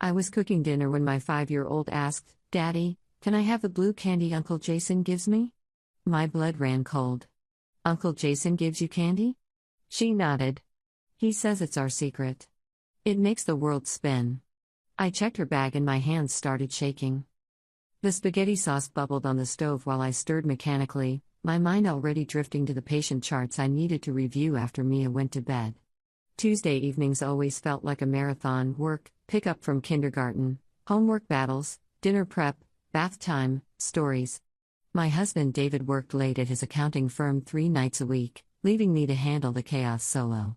I was cooking dinner when my 5-year-old asked, "Daddy, can I have the blue candy Uncle Jason gives me?" My blood ran cold. "Uncle Jason gives you candy?" She nodded. "He says it's our secret. It makes the world spin." I checked her bag and my hands started shaking. The spaghetti sauce bubbled on the stove while I stirred mechanically, my mind already drifting to the patient charts I needed to review after Mia went to bed. Tuesday evenings always felt like a marathon: work, pick up from kindergarten, homework battles, dinner prep, bath time, stories. My husband David worked late at his accounting firm 3 nights a week, leaving me to handle the chaos solo.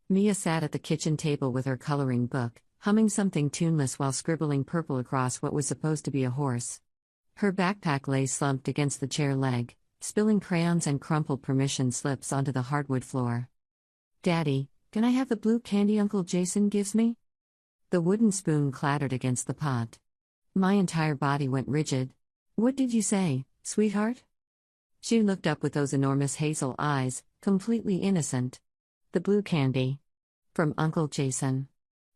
Mia sat at the kitchen table with her coloring book, humming something tuneless while scribbling purple across what was supposed to be a horse. Her backpack lay slumped against the chair leg, spilling crayons and crumpled permission slips onto the hardwood floor. "Daddy, can I have the blue candy Uncle Jason gives me?" The wooden spoon clattered against the pot. My entire body went rigid. "What did you say, sweetheart?" She looked up with those enormous hazel eyes, completely innocent. "The blue candy. From Uncle Jason.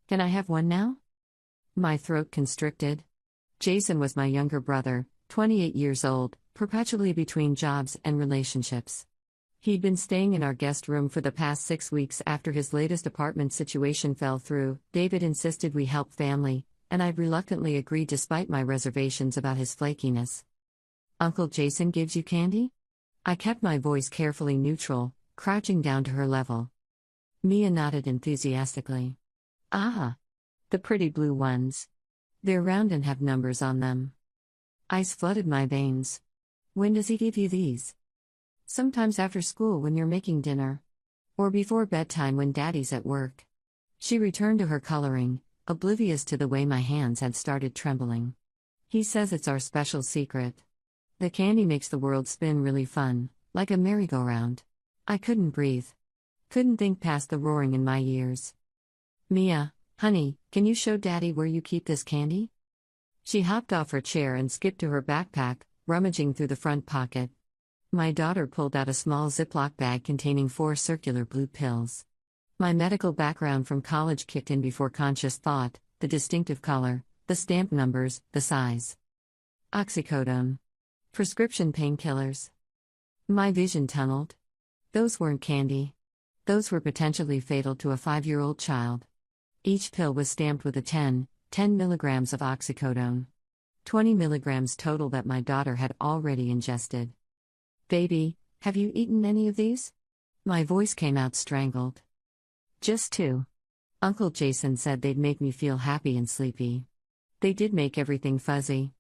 Can I have one now?" My throat constricted. Jason was my younger brother, 28 years old, perpetually between jobs and relationships. He'd been staying in our guest room for the past 6 weeks after his latest apartment situation fell through. David insisted we help family, and I'd reluctantly agreed despite my reservations about his flakiness. "Uncle Jason gives you candy?" I kept my voice carefully neutral, crouching down to her level. Mia nodded enthusiastically. "Ah! The pretty blue ones. They're round and have numbers on them." Ice flooded my veins. "When does he give you these?" "Sometimes after school when you're making dinner. Or before bedtime when Daddy's at work." She returned to her coloring, oblivious to the way my hands had started trembling. "He says it's our special secret. The candy makes the world spin really fun, like a merry-go-round." I couldn't breathe. Couldn't think past the roaring in my ears. "Mia, honey, can you show Daddy where you keep this candy?" She hopped off her chair and skipped to her backpack, rummaging through the front pocket. My daughter pulled out a small Ziploc bag containing 4 circular blue pills. My medical background from college kicked in before conscious thought: the distinctive color, the stamp numbers, the size. Oxycodone. Prescription painkillers. My vision tunneled. Those weren't candy. Those were potentially fatal to a 5-year-old child. Each pill was stamped with a 10 milligrams of oxycodone. 20 milligrams total that my daughter had already ingested. "Baby, have you eaten any of these?" My voice came out strangled. "Just 2. Uncle Jason said they'd make me feel happy and sleepy." "They did make everything fuzzy."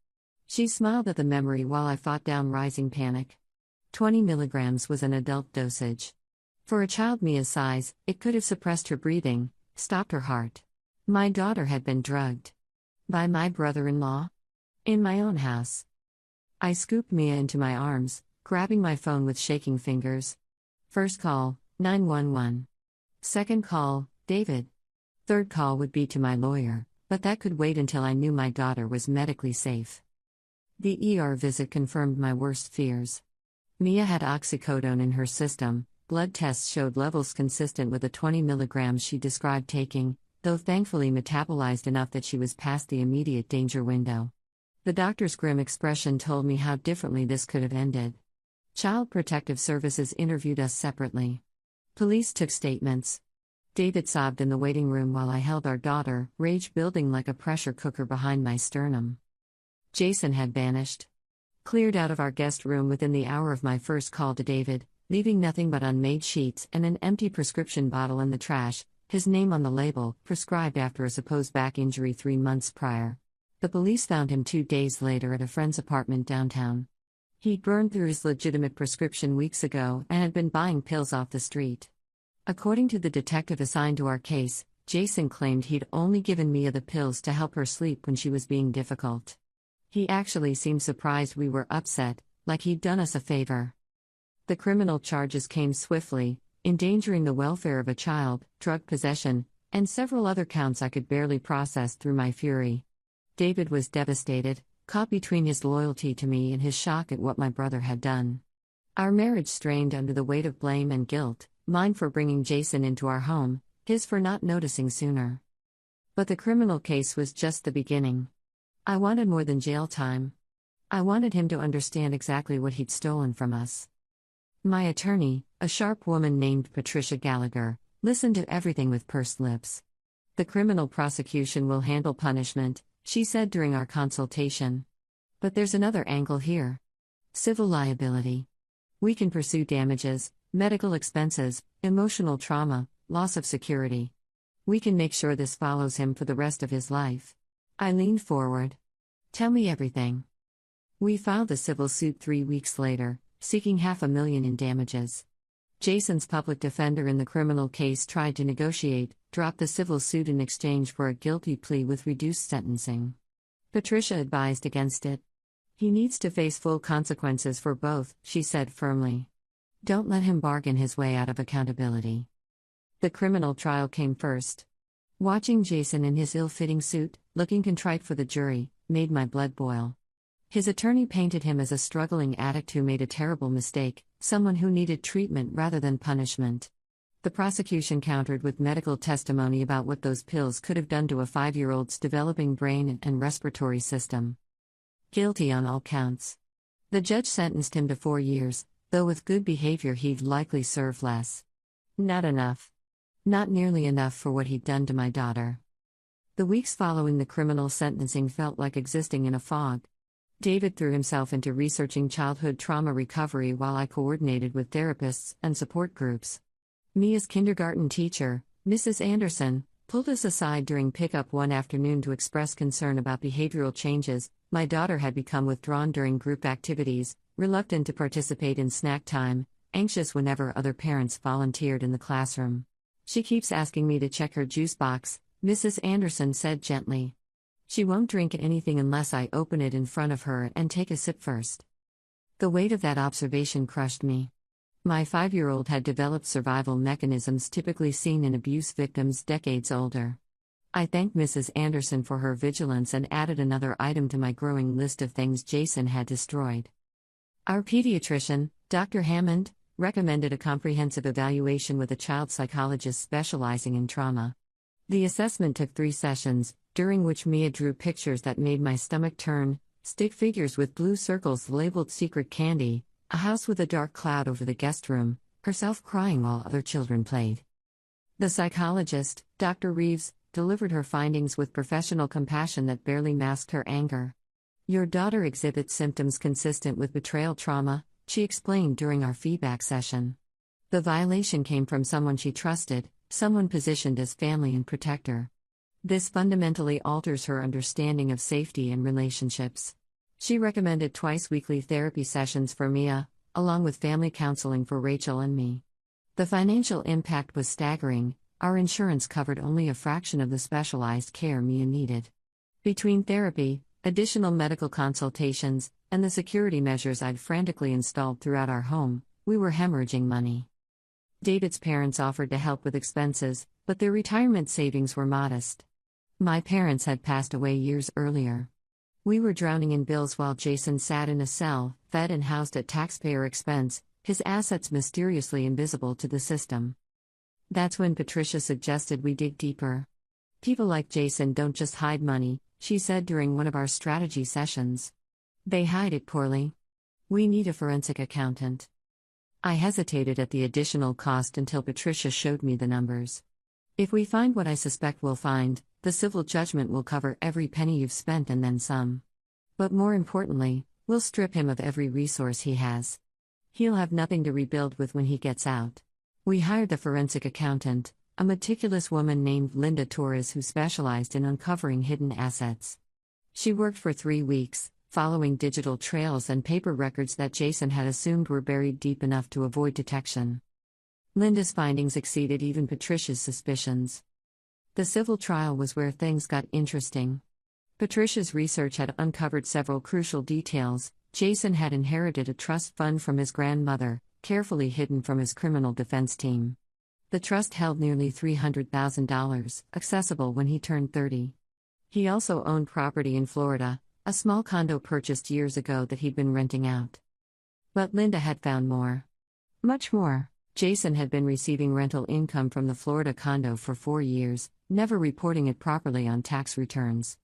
She smiled at the memory while I fought down rising panic. 20 milligrams was an adult dosage. For a child Mia's size, it could have suppressed her breathing, stopped her heart. My daughter had been drugged. By my brother-in-law? In my own house. I scooped Mia into my arms, grabbing my phone with shaking fingers. First call, 911. Second call, David. Third call would be to my lawyer, but that could wait until I knew my daughter was medically safe. The ER visit confirmed my worst fears. Mia had oxycodone in her system. Blood tests showed levels consistent with the 20 milligrams she described taking, though thankfully metabolized enough that she was past the immediate danger window. The doctor's grim expression told me how differently this could have ended. Child Protective Services interviewed us separately. Police took statements. David sobbed in the waiting room while I held our daughter, rage building like a pressure cooker behind my sternum. Jason had vanished. Cleared out of our guest room within the hour of my first call to David, leaving nothing but unmade sheets and an empty prescription bottle in the trash, his name on the label, prescribed after a supposed back injury 3 months prior. The police found him 2 days later at a friend's apartment downtown. He'd burned through his legitimate prescription weeks ago and had been buying pills off the street. According to the detective assigned to our case, Jason claimed he'd only given Mia the pills to help her sleep when she was being difficult. He actually seemed surprised we were upset, like he'd done us a favor. The criminal charges came swiftly: endangering the welfare of a child, drug possession, and several other counts I could barely process through my fury. David was devastated, caught between his loyalty to me and his shock at what my brother had done. Our marriage strained under the weight of blame and guilt, mine for bringing Jason into our home, his for not noticing sooner. But the criminal case was just the beginning. I wanted more than jail time. I wanted him to understand exactly what he'd stolen from us. My attorney, a sharp woman named Patricia Gallagher, listened to everything with pursed lips. The criminal prosecution will handle punishment, she said during our consultation. But there's another angle here. Civil liability. We can pursue damages, medical expenses, emotional trauma, loss of security. We can make sure this follows him for the rest of his life. I leaned forward. Tell me everything. We filed a civil suit 3 weeks later, seeking $500,000 in damages. Jason's public defender in the criminal case tried to negotiate, drop the civil suit in exchange for a guilty plea with reduced sentencing. Patricia advised against it. He needs to face full consequences for both, she said firmly. Don't let him bargain his way out of accountability. The criminal trial came first. Watching Jason in his ill-fitting suit, looking contrite for the jury, made my blood boil. His attorney painted him as a struggling addict who made a terrible mistake, someone who needed treatment rather than punishment. The prosecution countered with medical testimony about what those pills could have done to a 5-year-old's developing brain and respiratory system. Guilty on all counts. The judge sentenced him to 4 years, though with good behavior he'd likely serve less. Not enough. Not nearly enough for what he'd done to my daughter. The weeks following the criminal sentencing felt like existing in a fog. David threw himself into researching childhood trauma recovery while I coordinated with therapists and support groups. Mia's kindergarten teacher, Mrs. Anderson, pulled us aside during pickup one afternoon to express concern about behavioral changes. My daughter had become withdrawn during group activities, reluctant to participate in snack time, anxious whenever other parents volunteered in the classroom. She keeps asking me to check her juice box, Mrs. Anderson said gently. She won't drink anything unless I open it in front of her and take a sip first. The weight of that observation crushed me. My 5-year-old had developed survival mechanisms typically seen in abuse victims decades older. I thanked Mrs. Anderson for her vigilance and added another item to my growing list of things Jason had destroyed. Our pediatrician, Dr. Hammond, recommended a comprehensive evaluation with a child psychologist specializing in trauma. The assessment took 3 sessions, during which Mia drew pictures that made my stomach turn: stick figures with blue circles labeled secret candy, a house with a dark cloud over the guest room, herself crying while other children played. The psychologist, Dr. Reeves, delivered her findings with professional compassion that barely masked her anger. Your daughter exhibits symptoms consistent with betrayal trauma, she explained during our feedback session. The violation came from someone she trusted, someone positioned as family and protector. This fundamentally alters her understanding of safety and relationships. She recommended twice-weekly therapy sessions for Mia, along with family counseling for Rachel and me. The financial impact was staggering. Our insurance covered only a fraction of the specialized care Mia needed. Between therapy, additional medical consultations, and the security measures I'd frantically installed throughout our home, we were hemorrhaging money. David's parents offered to help with expenses, but their retirement savings were modest. My parents had passed away years earlier. We were drowning in bills while Jason sat in a cell, fed and housed at taxpayer expense, his assets mysteriously invisible to the system. That's when Patricia suggested we dig deeper. People like Jason don't just hide money, she said during one of our strategy sessions. They hide it poorly. We need a forensic accountant. I hesitated at the additional cost until Patricia showed me the numbers. If we find what I suspect we'll find, the civil judgment will cover every penny you've spent and then some. But more importantly, we'll strip him of every resource he has. He'll have nothing to rebuild with when he gets out. We hired the forensic accountant, a meticulous woman named Linda Torres who specialized in uncovering hidden assets. She worked for 3 weeks, following digital trails and paper records that Jason had assumed were buried deep enough to avoid detection. Linda's findings exceeded even Patricia's suspicions. The civil trial was where things got interesting. Patricia's research had uncovered several crucial details. Jason had inherited a trust fund from his grandmother, carefully hidden from his criminal defense team. The trust held nearly $300,000, accessible when he turned 30. He also owned property in Florida, a small condo purchased years ago that he'd been renting out. But Linda had found more. Much more. Jason had been receiving rental income from the Florida condo for 4 years, never reporting it properly on tax returns.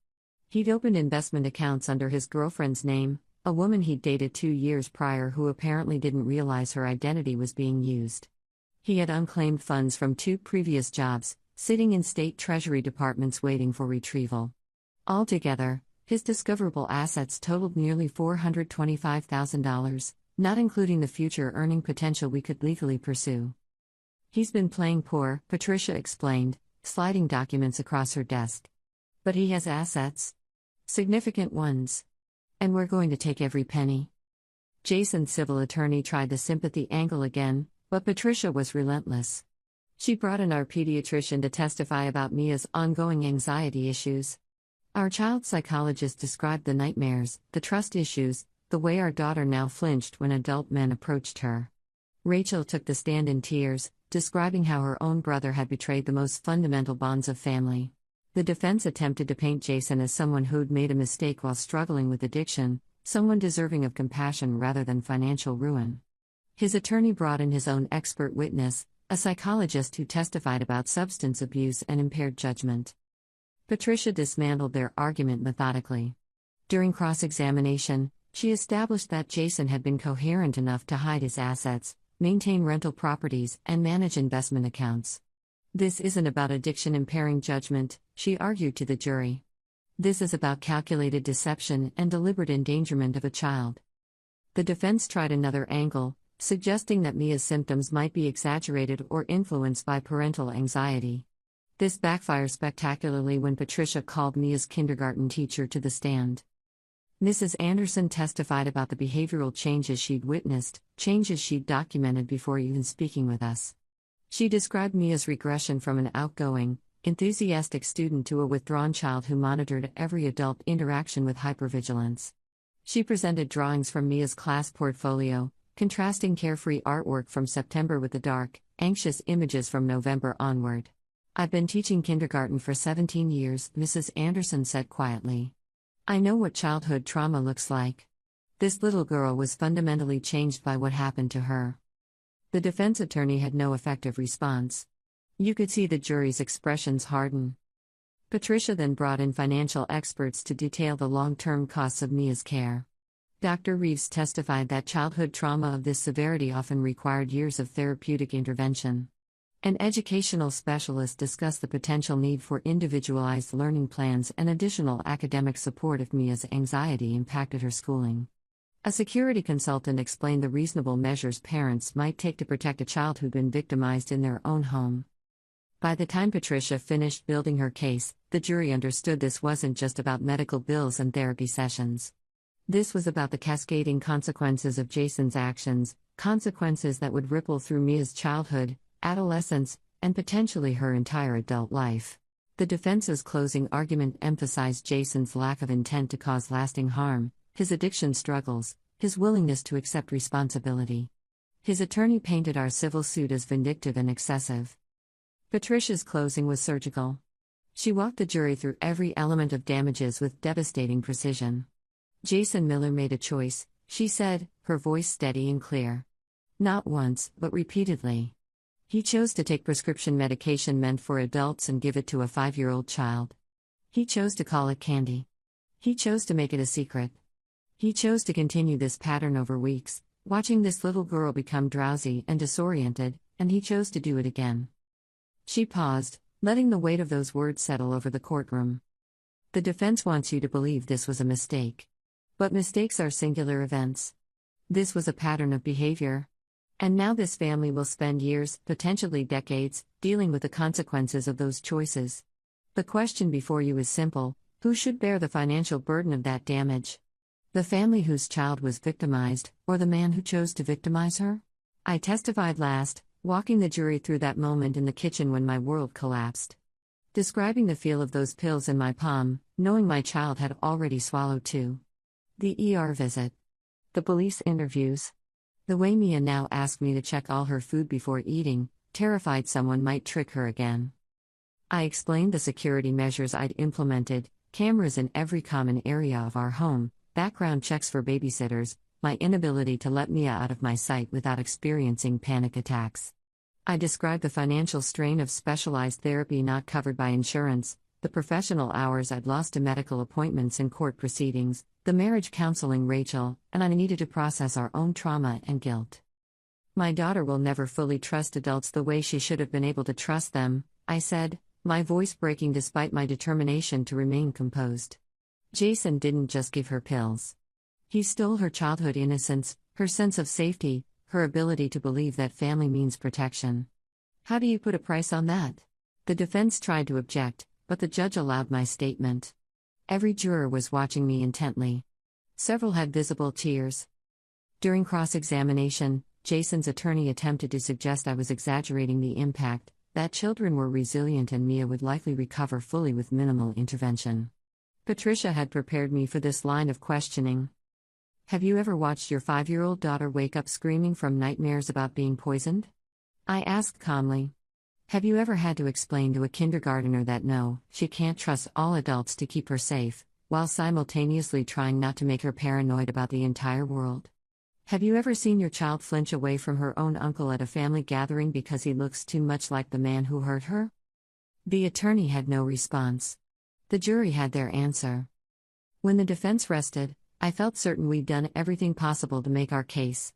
He'd opened investment accounts under his girlfriend's name, a woman he'd dated 2 years prior who apparently didn't realize her identity was being used. He had unclaimed funds from 2 previous jobs, sitting in state treasury departments waiting for retrieval. Altogether, his discoverable assets totaled nearly $425,000, not including the future earning potential we could legally pursue. He's been playing poor, Patricia explained, sliding documents across her desk. But he has assets. Significant ones. And we're going to take every penny. Jason's civil attorney tried the sympathy angle again, but Patricia was relentless. She brought in our pediatrician to testify about Mia's ongoing anxiety issues. Our child psychologist described the nightmares, the trust issues, the way our daughter now flinched when adult men approached her. Rachel took the stand in tears, describing how her own brother had betrayed the most fundamental bonds of family. The defense attempted to paint Jason as someone who'd made a mistake while struggling with addiction, someone deserving of compassion rather than financial ruin. His attorney brought in his own expert witness, a psychologist who testified about substance abuse and impaired judgment. Patricia dismantled their argument methodically. During cross-examination, she established that Jason had been coherent enough to hide his assets, maintain rental properties, and manage investment accounts. This isn't about addiction impairing judgment, she argued to the jury. This is about calculated deception and deliberate endangerment of a child. The defense tried another angle, suggesting that Mia's symptoms might be exaggerated or influenced by parental anxiety. This backfired spectacularly when Patricia called Mia's kindergarten teacher to the stand. Mrs. Anderson testified about the behavioral changes she'd witnessed, changes she'd documented before even speaking with us. She described Mia's regression from an outgoing, enthusiastic student to a withdrawn child who monitored every adult interaction with hypervigilance. She presented drawings from Mia's class portfolio, contrasting carefree artwork from September with the dark, anxious images from November onward. I've been teaching kindergarten for 17 years, Mrs. Anderson said quietly. I know what childhood trauma looks like. This little girl was fundamentally changed by what happened to her. The defense attorney had no effective response. You could see the jury's expressions harden. Patricia then brought in financial experts to detail the long-term costs of Mia's care. Dr. Reeves testified that childhood trauma of this severity often required years of therapeutic intervention. An educational specialist discussed the potential need for individualized learning plans and additional academic support if Mia's anxiety impacted her schooling. A security consultant explained the reasonable measures parents might take to protect a child who'd been victimized in their own home. By the time Patricia finished building her case, the jury understood this wasn't just about medical bills and therapy sessions. This was about the cascading consequences of Jason's actions, consequences that would ripple through Mia's childhood, adolescence, and potentially her entire adult life. The defense's closing argument emphasized Jason's lack of intent to cause lasting harm, his addiction struggles, his willingness to accept responsibility. His attorney painted our civil suit as vindictive and excessive. Patricia's closing was surgical. She walked the jury through every element of damages with devastating precision. Jason Miller made a choice, she said, her voice steady and clear. Not once, but repeatedly. He chose to take prescription medication meant for adults and give it to a 5-year-old child. He chose to call it candy. He chose to make it a secret. He chose to continue this pattern over weeks, watching this little girl become drowsy and disoriented, and he chose to do it again. She paused, letting the weight of those words settle over the courtroom. The defense wants you to believe this was a mistake. But mistakes are singular events. This was a pattern of behavior. And now this family will spend years, potentially decades, dealing with the consequences of those choices. The question before you is simple: who should bear the financial burden of that damage? The family whose child was victimized, or the man who chose to victimize her? I testified last, walking the jury through that moment in the kitchen when my world collapsed. Describing the feel of those pills in my palm, knowing my child had already swallowed 2. The ER visit. The police interviews. The way Mia now asked me to check all her food before eating, terrified someone might trick her again. I explained the security measures I'd implemented, cameras in every common area of our home, background checks for babysitters, my inability to let Mia out of my sight without experiencing panic attacks. I described the financial strain of specialized therapy not covered by insurance, the professional hours I'd lost to medical appointments and court proceedings, the marriage counseling Rachel, and I needed to process our own trauma and guilt. My daughter will never fully trust adults the way she should have been able to trust them, I said, my voice breaking despite my determination to remain composed. Jason didn't just give her pills. He stole her childhood innocence, her sense of safety, her ability to believe that family means protection. How do you put a price on that? The defense tried to object, but the judge allowed my statement. Every juror was watching me intently. Several had visible tears. During cross-examination, Jason's attorney attempted to suggest I was exaggerating the impact, that children were resilient and Mia would likely recover fully with minimal intervention. Patricia had prepared me for this line of questioning. Have you ever watched your 5-year-old daughter wake up screaming from nightmares about being poisoned? I asked calmly. Have you ever had to explain to a kindergartner that no, she can't trust all adults to keep her safe, while simultaneously trying not to make her paranoid about the entire world? Have you ever seen your child flinch away from her own uncle at a family gathering because he looks too much like the man who hurt her? The attorney had no response. The jury had their answer. When the defense rested, I felt certain we'd done everything possible to make our case.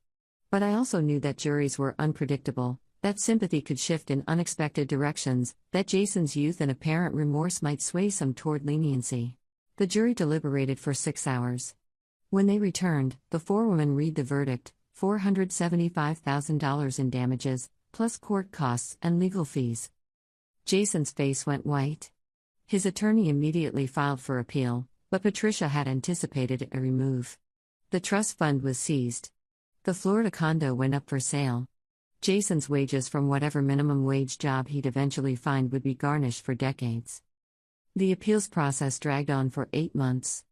But I also knew that juries were unpredictable, that sympathy could shift in unexpected directions, that Jason's youth and apparent remorse might sway some toward leniency. The jury deliberated for 6 hours. When they returned, the forewoman read the verdict: $475,000 in damages, plus court costs and legal fees. Jason's face went white. His attorney immediately filed for appeal, but Patricia had anticipated a remove. The trust fund was seized. The Florida condo went up for sale. Jason's wages from whatever minimum wage job he'd eventually find would be garnished for decades. The appeals process dragged on for 8 months.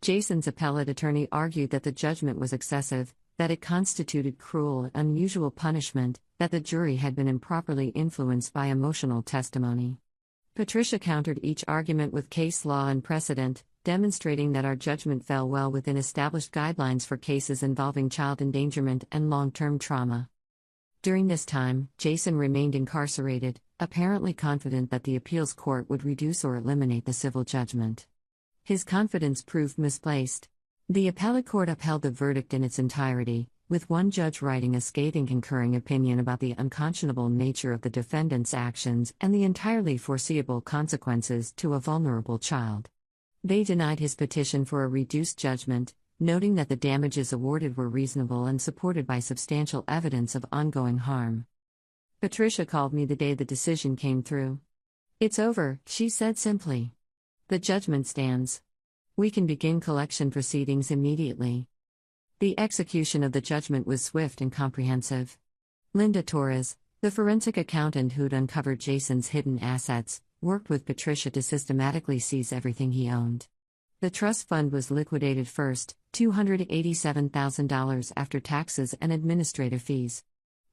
Jason's appellate attorney argued that the judgment was excessive, that it constituted cruel and unusual punishment, that the jury had been improperly influenced by emotional testimony. Patricia countered each argument with case law and precedent, demonstrating that our judgment fell well within established guidelines for cases involving child endangerment and long-term trauma. During this time, Jason remained incarcerated, apparently confident that the appeals court would reduce or eliminate the civil judgment. His confidence proved misplaced. The appellate court upheld the verdict in its entirety, with one judge writing a scathing concurring opinion about the unconscionable nature of the defendant's actions and the entirely foreseeable consequences to a vulnerable child. They denied his petition for a reduced judgment, noting that the damages awarded were reasonable and supported by substantial evidence of ongoing harm. Patricia called me the day the decision came through. "It's over," she said simply. "The judgment stands. We can begin collection proceedings immediately." The execution of the judgment was swift and comprehensive. Linda Torres, the forensic accountant who'd uncovered Jason's hidden assets, worked with Patricia to systematically seize everything he owned. The trust fund was liquidated first, $287,000 after taxes and administrative fees.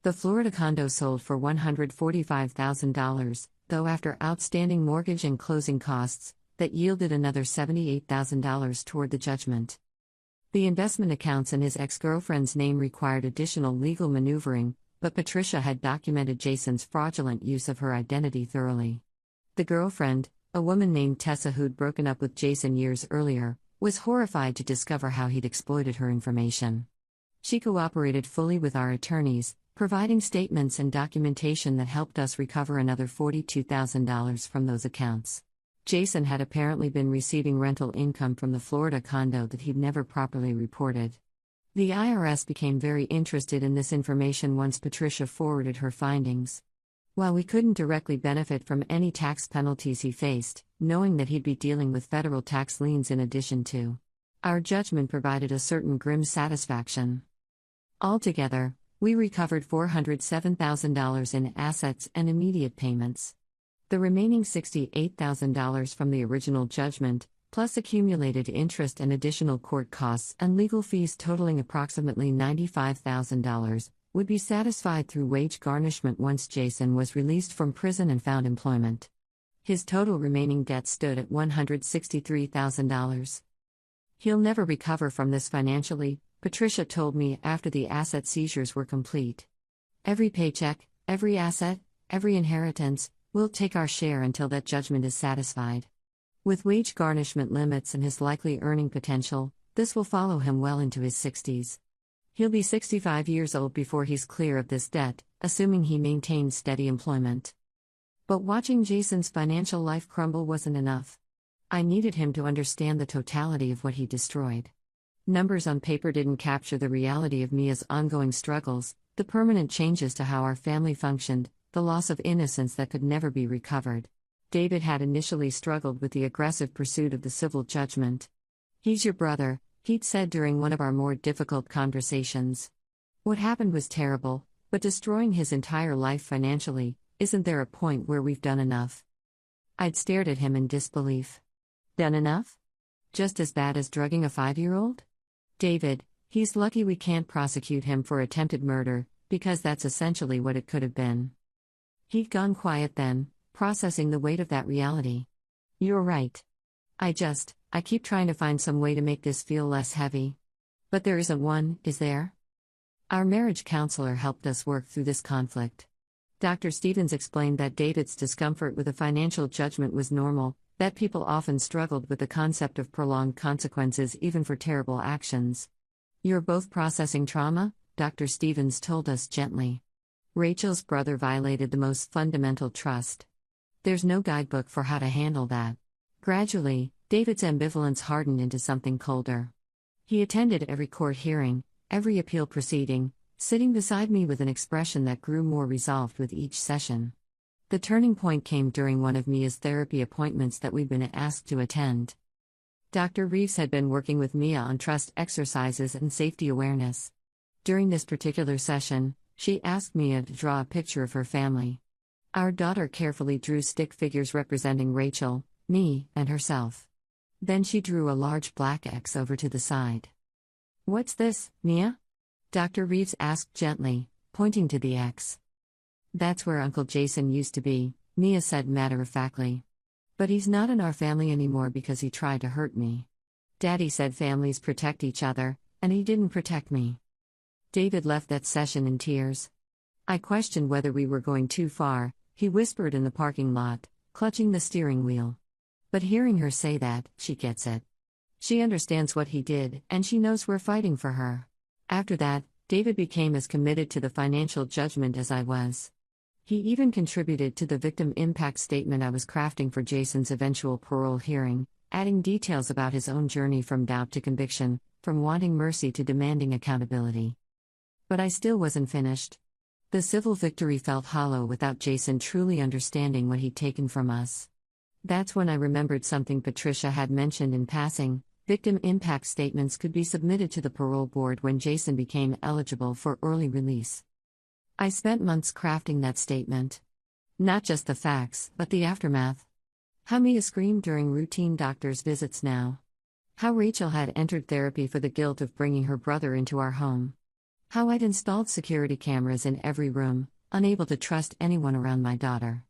The Florida condo sold for $145,000, though after outstanding mortgage and closing costs, that yielded another $78,000 toward the judgment. The investment accounts in his ex-girlfriend's name required additional legal maneuvering, but Patricia had documented Jason's fraudulent use of her identity thoroughly. The girlfriend, a woman named Tessa who'd broken up with Jason years earlier, was horrified to discover how he'd exploited her information. She cooperated fully with our attorneys, providing statements and documentation that helped us recover another $42,000 from those accounts. Jason had apparently been receiving rental income from the Florida condo that he'd never properly reported. The IRS became very interested in this information once Patricia forwarded her findings. While we couldn't directly benefit from any tax penalties he faced, knowing that he'd be dealing with federal tax liens in addition to our judgment provided a certain grim satisfaction. Altogether, we recovered $407,000 in assets and immediate payments. The remaining $68,000 from the original judgment, plus accumulated interest and additional court costs and legal fees totaling approximately $95,000, would be satisfied through wage garnishment once Jason was released from prison and found employment. His total remaining debt stood at $163,000. "He'll never recover from this financially," Patricia told me after the asset seizures were complete. "Every paycheck, every asset, every inheritance, we'll take our share until that judgment is satisfied. With wage garnishment limits and his likely earning potential, this will follow him well into his 60s. He'll be 65 years old before he's clear of this debt, assuming he maintains steady employment. But watching Jason's financial life crumble wasn't enough. I needed him to understand the totality of what he destroyed. Numbers on paper didn't capture the reality of Mia's ongoing struggles, the permanent changes to how our family functioned, the loss of innocence that could never be recovered. David had initially struggled with the aggressive pursuit of the civil judgment. "He's your brother," he'd said during one of our more difficult conversations. "What happened was terrible, but destroying his entire life financially, isn't there a point where we've done enough?" I'd stared at him in disbelief. Done enough? Just as bad as drugging a 5-year-old? "David, he's lucky we can't prosecute him for attempted murder, because that's essentially what it could have been." He'd gone quiet then, processing the weight of that reality. "You're right. I keep trying to find some way to make this feel less heavy. But there isn't one, is there?" Our marriage counselor helped us work through this conflict. Dr. Stevens explained that David's discomfort with a financial judgment was normal, that people often struggled with the concept of prolonged consequences even for terrible actions. "You're both processing trauma," Dr. Stevens told us gently. "Rachel's brother violated the most fundamental trust. There's no guidebook for how to handle that." Gradually, David's ambivalence hardened into something colder. He attended every court hearing, every appeal proceeding, sitting beside me with an expression that grew more resolved with each session. The turning point came during one of Mia's therapy appointments that we'd been asked to attend. Dr. Reeves had been working with Mia on trust exercises and safety awareness. During this particular session, she asked Mia to draw a picture of her family. Our daughter carefully drew stick figures representing Rachel, me, and herself. Then she drew a large black X over to the side. "What's this, Mia?" Dr. Reeves asked gently, pointing to the X. "That's where Uncle Jason used to be," Mia said matter-of-factly. "But he's not in our family anymore because he tried to hurt me. Daddy said families protect each other, and he didn't protect me." David left that session in tears. I questioned whether we were going too far, he whispered in the parking lot, clutching the steering wheel. But hearing her say that, she gets it. She understands what he did, and she knows we're fighting for her. After that, David became as committed to the financial judgment as I was. He even contributed to the victim impact statement I was crafting for Jason's eventual parole hearing, adding details about his own journey from doubt to conviction, from wanting mercy to demanding accountability. But I still wasn't finished. The civil victory felt hollow without Jason truly understanding what he'd taken from us. That's when I remembered something Patricia had mentioned in passing: victim impact statements could be submitted to the parole board when Jason became eligible for early release. I spent months crafting that statement. Not just the facts, but the aftermath. How Mia screamed during routine doctor's visits now. How Rachel had entered therapy for the guilt of bringing her brother into our home. How I'd installed security cameras in every room, unable to trust anyone around my daughter.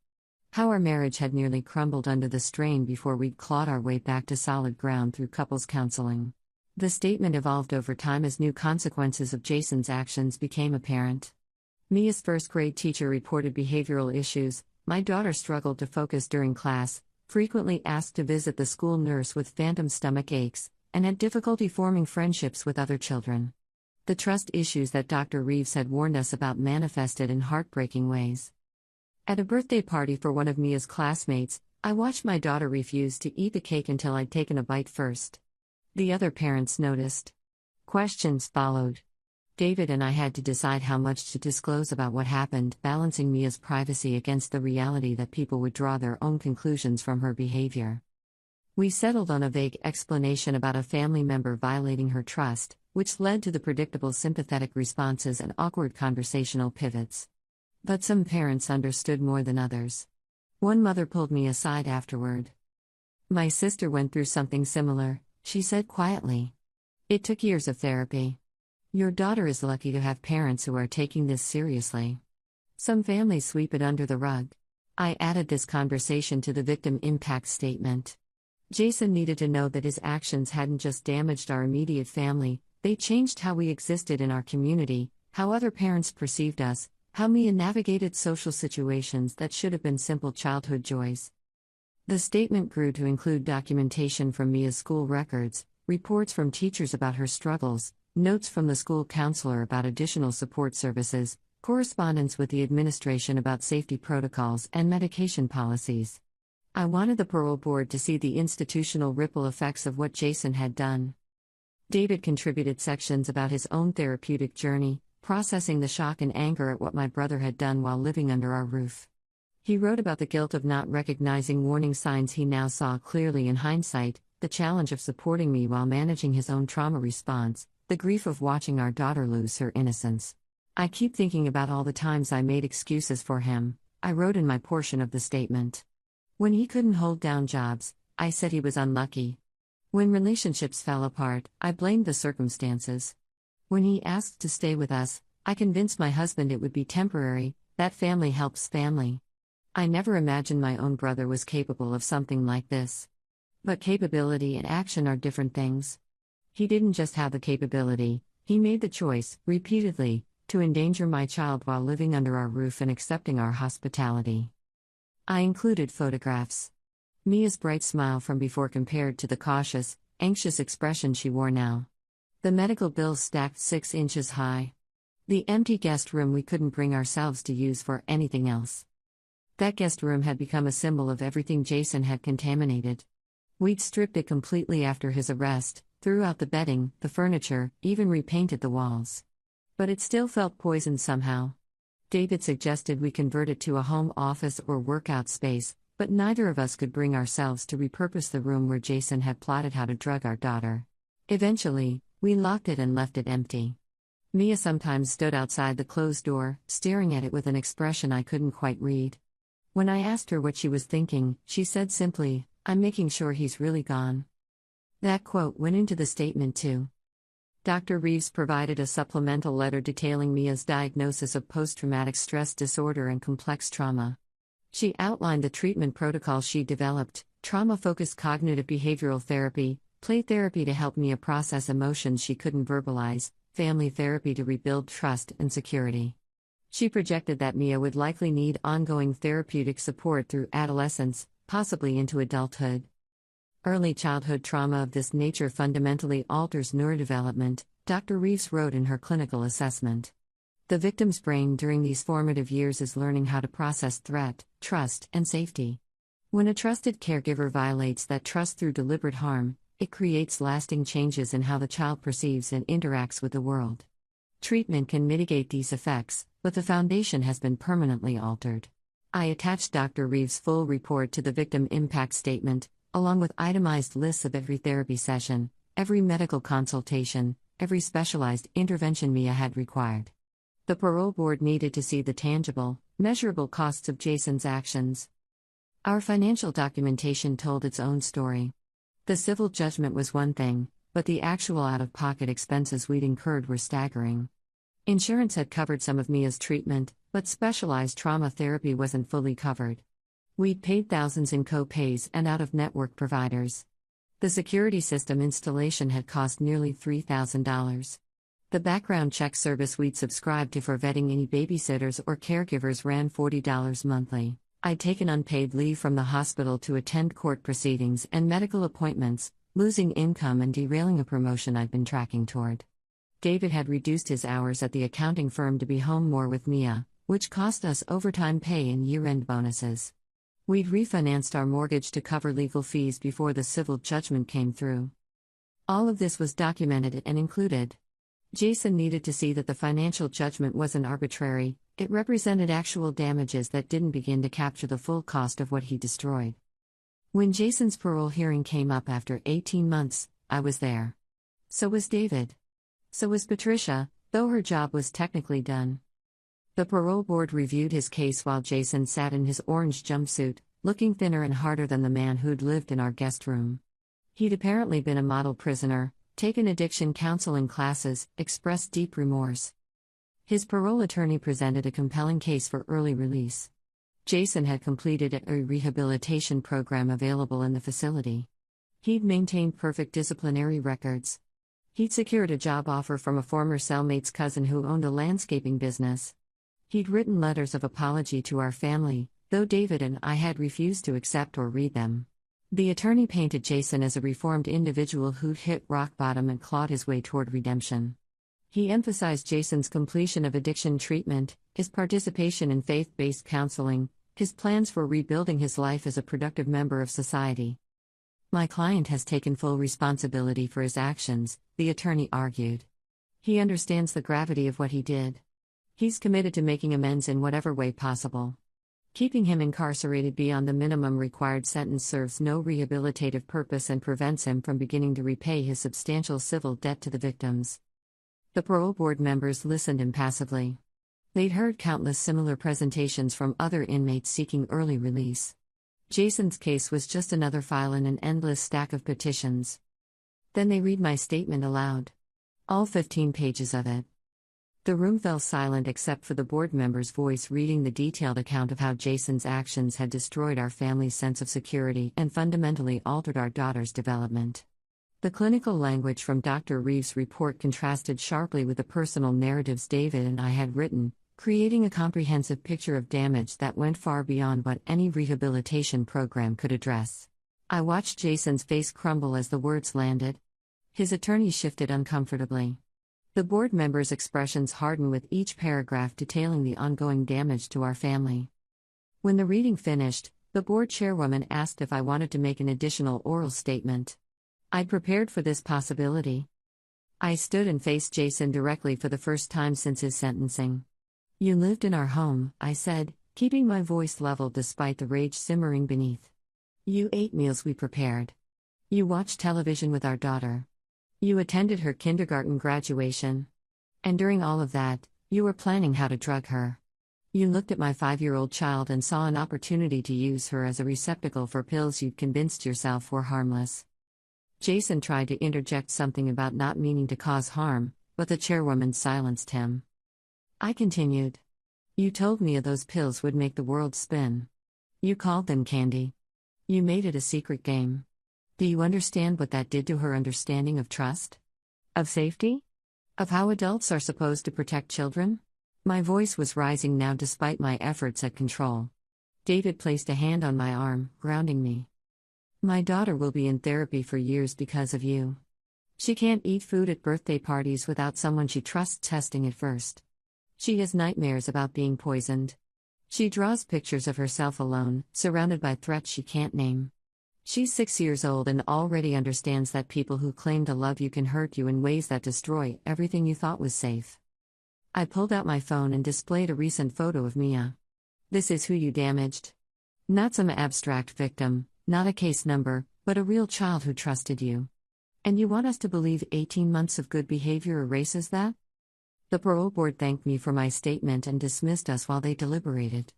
How our marriage had nearly crumbled under the strain before we'd clawed our way back to solid ground through couples counseling. The statement evolved over time as new consequences of Jason's actions became apparent. Mia's first-grade teacher reported behavioral issues, my daughter struggled to focus during class, frequently asked to visit the school nurse with phantom stomach aches, and had difficulty forming friendships with other children. The trust issues that Dr. Reeves had warned us about manifested in heartbreaking ways. At a birthday party for one of Mia's classmates, I watched my daughter refuse to eat the cake until I'd taken a bite first. The other parents noticed. Questions followed. David and I had to decide how much to disclose about what happened, balancing Mia's privacy against the reality that people would draw their own conclusions from her behavior. We settled on a vague explanation about a family member violating her trust, which led to the predictable sympathetic responses and awkward conversational pivots. But some parents understood more than others. One mother pulled me aside afterward. "My sister went through something similar," she said quietly. "It took years of therapy. Your daughter is lucky to have parents who are taking this seriously. Some families sweep it under the rug." I added this conversation to the victim impact statement. Jason needed to know that his actions hadn't just damaged our immediate family, they changed how we existed in our community, how other parents perceived us, How Mia navigated social situations that should have been simple childhood joys. The statement grew to include documentation from Mia's school records, reports from teachers about her struggles, notes from the school counselor about additional support services, correspondence with the administration about safety protocols and medication policies. I wanted the parole board to see the institutional ripple effects of what Jason had done. David contributed sections about his own therapeutic journey, processing the shock and anger at what my brother had done while living under our roof. He wrote about the guilt of not recognizing warning signs he now saw clearly in hindsight, the challenge of supporting me while managing his own trauma response, the grief of watching our daughter lose her innocence. I keep thinking about all the times I made excuses for him, I wrote in my portion of the statement. When he couldn't hold down jobs, I said he was unlucky. When relationships fell apart, I blamed the circumstances. When he asked to stay with us, I convinced my husband it would be temporary, that family helps family. I never imagined my own brother was capable of something like this. But capability and action are different things. He didn't just have the capability, he made the choice, repeatedly, to endanger my child while living under our roof and accepting our hospitality. I included photographs. Mia's bright smile from before compared to the cautious, anxious expression she wore now. The medical bills stacked 6 inches high. The empty guest room we couldn't bring ourselves to use for anything else. That guest room had become a symbol of everything Jason had contaminated. We'd stripped it completely after his arrest, threw out the bedding, the furniture, even repainted the walls. But it still felt poisoned somehow. David suggested we convert it to a home office or workout space, but neither of us could bring ourselves to repurpose the room where Jason had plotted how to drug our daughter. Eventually, we locked it and left it empty. Mia sometimes stood outside the closed door, staring at it with an expression I couldn't quite read. When I asked her what she was thinking, she said simply, "I'm making sure he's really gone." That quote went into the statement too. Dr. Reeves provided a supplemental letter detailing Mia's diagnosis of post-traumatic stress disorder and complex trauma. She outlined the treatment protocol she developed: trauma-focused cognitive behavioral therapy, play therapy to help Mia process emotions she couldn't verbalize, family therapy to rebuild trust and security. She projected that Mia would likely need ongoing therapeutic support through adolescence, possibly into adulthood. Early childhood trauma of this nature fundamentally alters neurodevelopment, Dr. Reeves wrote in her clinical assessment. The victim's brain during these formative years is learning how to process threat, trust, and safety. When a trusted caregiver violates that trust through deliberate harm, it creates lasting changes in how the child perceives and interacts with the world. Treatment can mitigate these effects, but the foundation has been permanently altered. I attached Dr. Reeves' full report to the victim impact statement, along with itemized lists of every therapy session, every medical consultation, every specialized intervention Mia had required. The parole board needed to see the tangible, measurable costs of Jason's actions. Our financial documentation told its own story. The civil judgment was one thing, but the actual out-of-pocket expenses we'd incurred were staggering. Insurance had covered some of Mia's treatment, but specialized trauma therapy wasn't fully covered. We'd paid thousands in co-pays and out-of-network providers. The security system installation had cost nearly $3,000. The background check service we'd subscribed to for vetting any babysitters or caregivers ran $40 monthly. I'd taken unpaid leave from the hospital to attend court proceedings and medical appointments, losing income and derailing a promotion I'd been tracking toward. David had reduced his hours at the accounting firm to be home more with Mia, which cost us overtime pay and year-end bonuses. We'd refinanced our mortgage to cover legal fees before the civil judgment came through. All of this was documented and included. Jason needed to see that the financial judgment wasn't arbitrary, it represented actual damages that didn't begin to capture the full cost of what he destroyed. When Jason's parole hearing came up after 18 months, I was there. So was David. So was Patricia, though her job was technically done. The parole board reviewed his case while Jason sat in his orange jumpsuit, looking thinner and harder than the man who'd lived in our guest room. He'd apparently been a model prisoner, taken addiction counseling classes, expressed deep remorse. His parole attorney presented a compelling case for early release. Jason had completed a rehabilitation program available in the facility. He'd maintained perfect disciplinary records. He'd secured a job offer from a former cellmate's cousin who owned a landscaping business. He'd written letters of apology to our family, though David and I had refused to accept or read them. The attorney painted Jason as a reformed individual who'd hit rock bottom and clawed his way toward redemption. He emphasized Jason's completion of addiction treatment, his participation in faith-based counseling, his plans for rebuilding his life as a productive member of society. My client has taken full responsibility for his actions, the attorney argued. He understands the gravity of what he did. He's committed to making amends in whatever way possible. Keeping him incarcerated beyond the minimum required sentence serves no rehabilitative purpose and prevents him from beginning to repay his substantial civil debt to the victims. The parole board members listened impassively. They'd heard countless similar presentations from other inmates seeking early release. Jason's case was just another file in an endless stack of petitions. Then they read my statement aloud. All 15 pages of it. The room fell silent except for the board member's voice reading the detailed account of how Jason's actions had destroyed our family's sense of security and fundamentally altered our daughter's development. The clinical language from Dr. Reeves' report contrasted sharply with the personal narratives David and I had written, creating a comprehensive picture of damage that went far beyond what any rehabilitation program could address. I watched Jason's face crumble as the words landed. His attorney shifted uncomfortably. The board members' expressions hardened with each paragraph detailing the ongoing damage to our family. When the reading finished, the board chairwoman asked if I wanted to make an additional oral statement. I'd prepared for this possibility. I stood and faced Jason directly for the first time since his sentencing. "You lived in our home," I said, keeping my voice level despite the rage simmering beneath. "You ate meals we prepared. You watched television with our daughter. You attended her kindergarten graduation. And during all of that, you were planning how to drug her. You looked at my 5-year-old child and saw an opportunity to use her as a receptacle for pills you'd convinced yourself were harmless." Jason tried to interject something about not meaning to cause harm, but the chairwoman silenced him. I continued. "You told me those pills would make the world spin. You called them candy. You made it a secret game. Do you understand what that did to her understanding of trust? Of safety? Of how adults are supposed to protect children?" My voice was rising now despite my efforts at control. David placed a hand on my arm, grounding me. "My daughter will be in therapy for years because of you. She can't eat food at birthday parties without someone she trusts testing it first. She has nightmares about being poisoned. She draws pictures of herself alone, surrounded by threats she can't name. She's 6 years old and already understands that people who claim to love you can hurt you in ways that destroy everything you thought was safe." I pulled out my phone and displayed a recent photo of Mia. "This is who you damaged. Not some abstract victim, not a case number, but a real child who trusted you. And you want us to believe 18 months of good behavior erases that?" The parole board thanked me for my statement and dismissed us while they deliberated.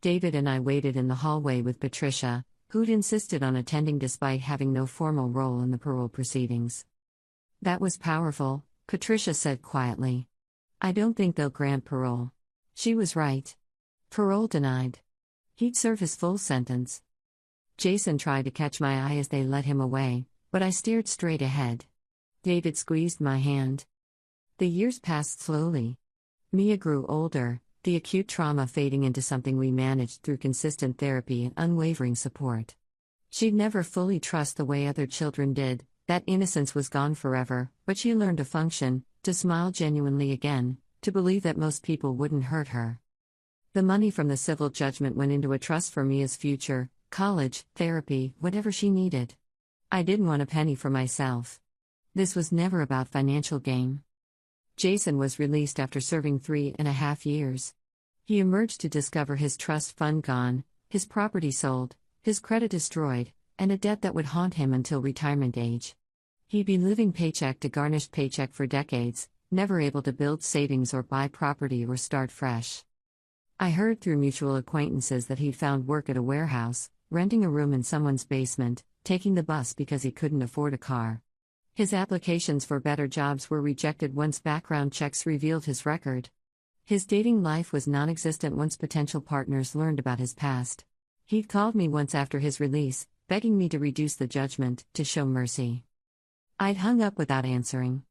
David and I waited in the hallway with Patricia, who'd insisted on attending despite having no formal role in the parole proceedings. "That was powerful," Patricia said quietly. "I don't think they'll grant parole." She was right. Parole denied. He'd serve his full sentence. Jason tried to catch my eye as they led him away, but I stared straight ahead. David squeezed my hand. The years passed slowly. Mia grew older, the acute trauma fading into something we managed through consistent therapy and unwavering support. She'd never fully trust the way other children did, that innocence was gone forever, but she learned to function, to smile genuinely again, to believe that most people wouldn't hurt her. The money from the civil judgment went into a trust for Mia's future, college, therapy, whatever she needed. I didn't want a penny for myself. This was never about financial gain. Jason was released after serving 3.5 years. He emerged to discover his trust fund gone, his property sold, his credit destroyed, and a debt that would haunt him until retirement age. He'd be living paycheck to garnished paycheck for decades, never able to build savings or buy property or start fresh. I heard through mutual acquaintances that he'd found work at a warehouse, renting a room in someone's basement, taking the bus because he couldn't afford a car. His applications for better jobs were rejected once background checks revealed his record. His dating life was non-existent once potential partners learned about his past. He'd called me once after his release, begging me to reduce the judgment, to show mercy. I'd hung up without answering.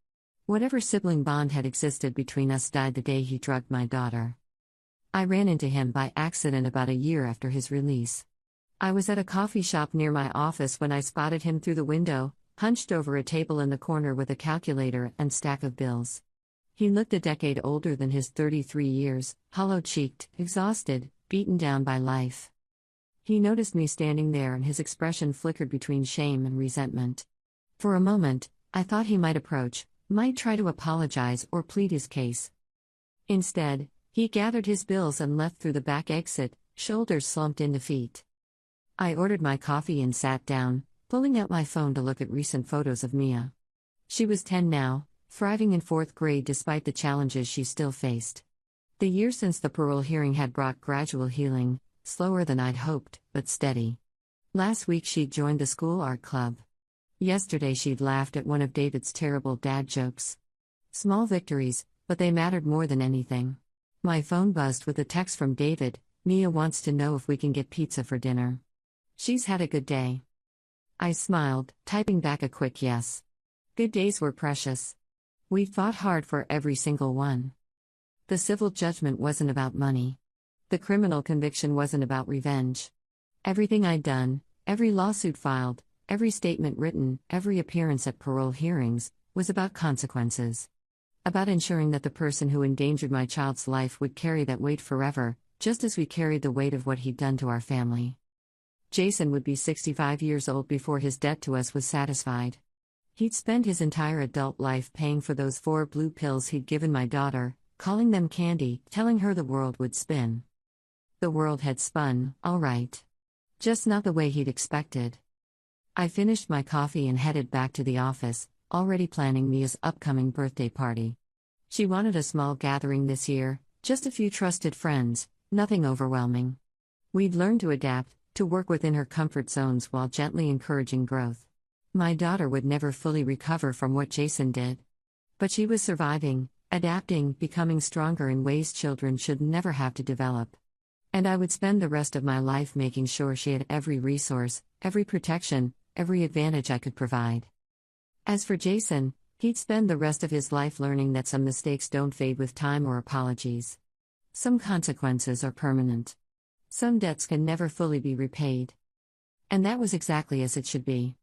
Whatever sibling bond had existed between us died the day he drugged my daughter. I ran into him by accident about a year after his release. I was at a coffee shop near my office when I spotted him through the window, hunched over a table in the corner with a calculator and stack of bills. He looked a decade older than his 33 years, hollow-cheeked, exhausted, beaten down by life. He noticed me standing there and his expression flickered between shame and resentment. For a moment, I thought he might approach, might try to apologize or plead his case. Instead, he gathered his bills and left through the back exit, shoulders slumped into feet. I ordered my coffee and sat down, pulling out my phone to look at recent photos of Mia. She was 10 now, thriving in 4th grade despite the challenges she still faced. The year since the parole hearing had brought gradual healing, slower than I'd hoped, but steady. Last week she'd joined the school art club. Yesterday she'd laughed at one of David's terrible dad jokes. Small victories, but they mattered more than anything. My phone buzzed with a text from David. Mia wants to know if we can get pizza for dinner. She's had a good day. I smiled, typing back a quick yes. Good days were precious. We fought hard for every single one. The civil judgment wasn't about money. The criminal conviction wasn't about revenge. Everything I'd done, every lawsuit filed, every statement written, every appearance at parole hearings, was about consequences. About ensuring that the person who endangered my child's life would carry that weight forever, just as we carried the weight of what he'd done to our family. Jason would be 65 years old before his debt to us was satisfied. He'd spend his entire adult life paying for those 4 blue pills he'd given my daughter, calling them candy, telling her the world would spin. The world had spun, all right. Just not the way he'd expected. I finished my coffee and headed back to the office, already planning Mia's upcoming birthday party. She wanted a small gathering this year, just a few trusted friends, nothing overwhelming. We'd learn to adapt, to work within her comfort zones while gently encouraging growth. My daughter would never fully recover from what Jason did. But she was surviving, adapting, becoming stronger in ways children should never have to develop. And I would spend the rest of my life making sure she had every resource, every protection, every advantage I could provide. As for Jason, he'd spend the rest of his life learning that some mistakes don't fade with time or apologies. Some consequences are permanent. Some debts can never fully be repaid. And that was exactly as it should be.